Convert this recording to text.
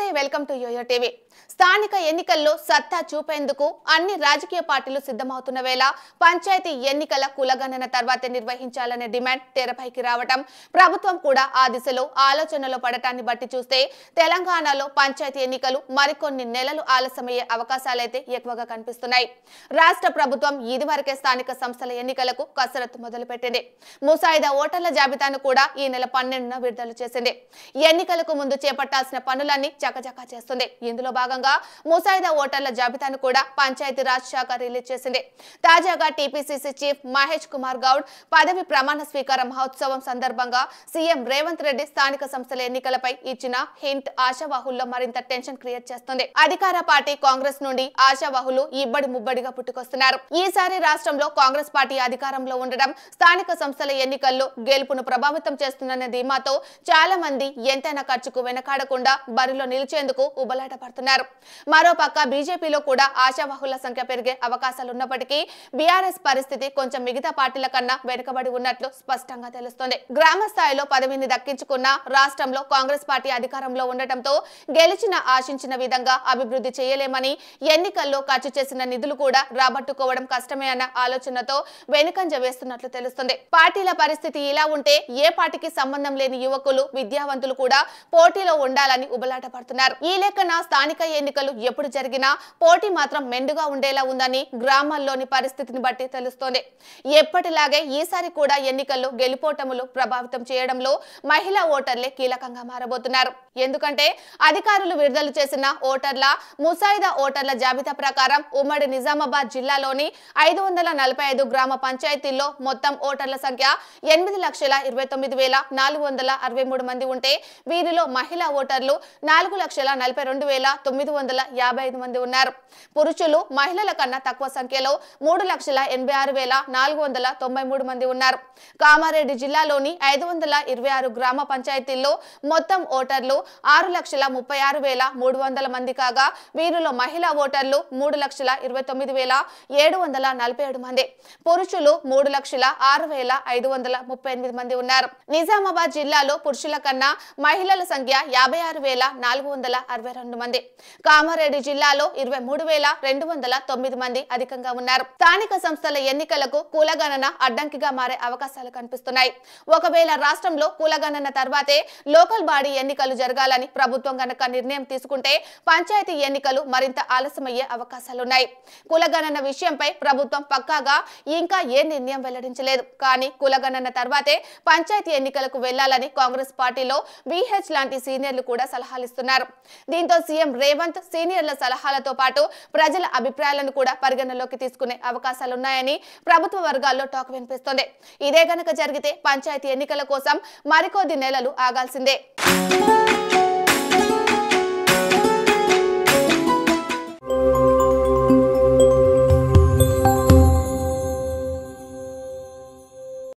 నమస్తే welcome to yo-yo TV. స్థానిక ఎన్నికల్లో సత్తా చూపేందుకు అన్ని రాజకీయ పార్టీలు సిద్ధమవుతున్న వేళ పంచాయతీ ఎన్నికల కులగణన తర్వాతే నిర్వహించాలనే డిమాండ్ తెరపైకి రావడం ప్రభుత్వం కూడా ఆ దిశలో ఆలోచనలో పడటాన్ని బట్టి చూస్తే తెలంగాణలో పంచాయతీ ఎన్నికలు మరికొన్ని నెలలు ఆలస్యమయ్యే అవకాశాలైతే ఎక్కువగా కనిపిస్తున్నాయి। రాష్ట్ర ప్రభుత్వం ఇదివరకే స్థానిక సంస్థల ఎన్నికలకు కసరత్తు మొదలుపెట్టింది। ముసాయిదా ఓటర్ల జాబితాను కూడా ఈ నెల 12న విడుదల చేసింది। ఎన్నికలకు ముందు చేపట్టాల్సిన పనులన్నీ చకచకా చేస్తుంది। ఇందులో భాగంగా ముసాయిదా ఓటర్ల జాబితాను కూడా పంచాయతీ రాజ్ శాఖ రిలీజ్ చేసింది। తాజాగా టీపీసీసీ చీఫ్ మహేష్ కుమార్ గౌడ్ పదవి ప్రమాణ స్వీకార మహోత్సవం సందర్భంగా సీఎం రేవంత్ రెడ్డి స్థానిక సంస్థల ఎన్నికలపై ఇచ్చిన హింట్ ఆశావాహుల్లో మరింత టెన్షన్ క్రియేట్ చేస్తుంది। అధికార పార్టీ కాంగ్రెస్ నుండి ఆశావాహులు ఇబ్బడి ముబ్బడిగా పుట్టుకొస్తున్నారు। ఈసారి రాష్ట్రంలో కాంగ్రెస్ పార్టీ అధికారంలో ఉండడం స్థానిక సంస్థల ఎన్నికల్లో గెలుపును ప్రభావితం చేస్తుందనే ధీమాతో చాలా మంది ఎంతైనా ఖర్చుకు వెనకాడకుండా బరిలో నిలిచేందుకు ఉబలాట పడుతున్నారు। మరోపక్క బీజేపీలో కూడా ఆశావాహుల సంఖ్య పెరిగే అవకాశాలు ఉన్నప్పటికీ బీఆర్ఎస్ పరిస్థితి కొంచెం మిగతా పార్టీల కన్నా వెనుకబడి ఉన్నట్లు స్పష్టంగా తెలుస్తోంది। గ్రామ స్థాయిలో పదవిని దక్కించుకున్న రాష్ట్రంలో కాంగ్రెస్ పార్టీ అధికారంలో ఉండటంతో గెలిచిన ఆశించిన విధంగా అభివృద్ధి చేయలేమని, ఎన్నికల్లో ఖర్చు చేసిన నిధులు కూడా రాబట్టుకోవడం కష్టమే అన్న ఆలోచనతో వెనుకంజ వేస్తున్నట్లు తెలుస్తుంది। పార్టీల పరిస్థితి ఇలా ఉంటే ఏ పార్టీకి సంబంధం లేని యువకులు, విద్యావంతులు కూడా పోటీలో ఉండాలని ఉబలాట పడుతున్నారు। ఈ లెక్కన స్థానిక ఎన్నికలు ఎప్పుడు జరిగినా పోటీ మాత్రం మెండుగా ఉండేలా ఉందని గ్రామాల్లోని పరిస్థితిని బట్టి తెలుస్తోంది। ఎప్పటిలాగే ఈసారి కూడా ఎన్నికల్లో గెలుపోటములు ప్రభావితం చేయడంలో మహిళా ఓటర్లే కీలకంగా మారబోతున్నారు। ఎందుకంటే అధికారులు విడుదల చేసిన ఓటర్ల ముసాయిదా ఓటర్ల జాబితా ప్రకారం ఉమ్మడి నిజామాబాద్ జిల్లాలోని 545 గ్రామ పంచాయతీల్లో మొత్తం ఓటర్ల సంఖ్య 8,29,463 మంది ఉంటే వీరిలో మహిళా ఓటర్లు 4,42,955 మంది ఉన్నారు। పురుషులు మహిళల కన్నా తక్కువ సంఖ్యలో 3,86,493 మంది ఉన్నారు। కామారెడ్డి జిల్లాలోని 526 గ్రామ పంచాయతీల్లో మొత్తం ఓటర్లు 6,36,300 మంది కాగా వీరిలో మహిళా ఓటర్లు 3,29,747 మంది, పురుషులు 3,06,538 మంది ఉన్నారు। నిజామాబాద్ జిల్లాలో పురుషుల కన్నా మహిళల సంఖ్య 56,462 మంది, కామారెడ్డి జిల్లాలో 23,209 మంది అధికంగా ఉన్నారు। స్థానిక సంస్థల ఎన్నికలకు కులగణన అడ్డంకిగా మారే అవకాశాలు కనిపిస్తున్నాయి। ఒకవేళ రాష్ట్రంలో కులగణన తర్వాతే లోకల్ బాడీ ఎన్నికలు జరగాలని ప్రభుత్వం గనక నిర్ణయం తీసుకుంటే పంచాయతీ ఎన్నికలు మరింత ఆలస్యమయ్యే అవకాశాలున్నాయి। కులగణన విషయంపై ప్రభుత్వం పక్కాగా ఇంకా ఏ నిర్ణయం వెల్లడించలేదు। కానీ కులగణన తర్వాతే పంచాయతీ ఎన్నికలకు వెళ్లాలని కాంగ్రెస్ పార్టీలో విహెచ్ లాంటి సీనియర్లు కూడా సలహాలు ఇస్తున్నారు। దీంతో సీఎం రేవంత్ సీనియర్ల సలహాలతో పాటు ప్రజల అభిప్రాయాలను కూడా పరిగణలోకి తీసుకునే అవకాశాలున్నాయని ప్రభుత్వ వర్గాల్లో టాక్ వినిపిస్తోంది। ఇదే గనక జరిగితే పంచాయతీ ఎన్నికల కోసం మరికొద్ది నెలలు ఆగాల్సిందే।